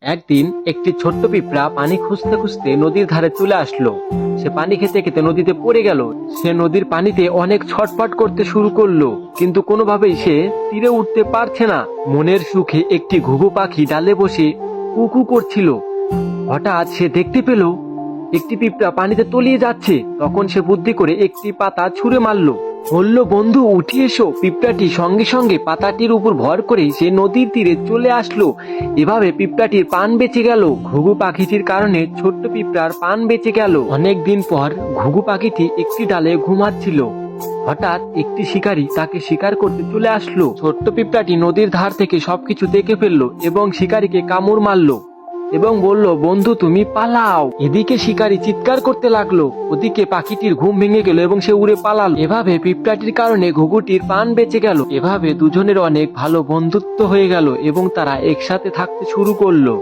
একদিন একটি ছোট্ট পিঁপড়া পানি খুঁজতে খুঁজতে নদীর ধারে চলে আসলো। সে পানি খেতে খেতে নদীতে পড়ে গেল। সে নদীর পানিতে অনেক ছটফট করতে শুরু করলো, কিন্তু কোনোভাবেই সে তীরে উঠতে পারছে না। মনের সুখে একটি ঘুঘু পাখি ডালে বসে কুকু করছিল। হঠাৎ সে দেখতে পেল একটি পিঁপড়া পানিতে তলিয়ে যাচ্ছে। তখন সে বুদ্ধি করে একটি পাতা ছুঁড়ে মারলো। বলল, বন্ধু উঠে এসো। পিঁপড়াটি সঙ্গে সঙ্গে পাতাটির উপর ভর করে সে নদীর তীরে চলে আসলো। এভাবে পিঁপড়াটির প্রাণ বেঁচে গেল। ঘুঘু পাখিটির কারণে ছোট্ট পিঁপড়ার প্রাণ বেঁচে গেল। অনেক দিন পর ঘুঘু পাখিটি একটি ডালে ঘুমাচ্ছিল। হঠাৎ একটি শিকারী তাকে শিকার করতে চলে আসলো। ছোট্ট পিঁপড়াটি নদীর ধার থেকে সবকিছু দেখে ফেললো এবং শিকারীকে কামড় মারলো এবং বলল, বন্ধু তুমি পালাও। এদিকে শিকারী চিৎকার করতে লাগলো, ওদিকে পাখিটির ঘুম ভেঙে গেল এবং সে উড়ে পালালো। এভাবে পিঁপড়াটির কারণে ঘুঘুটির প্রাণ বেঁচে গেল। এভাবে দুজনের অনেক ভালো বন্ধুত্ব হয়ে গেল এবং তারা একসাথে থাকতে শুরু করলো।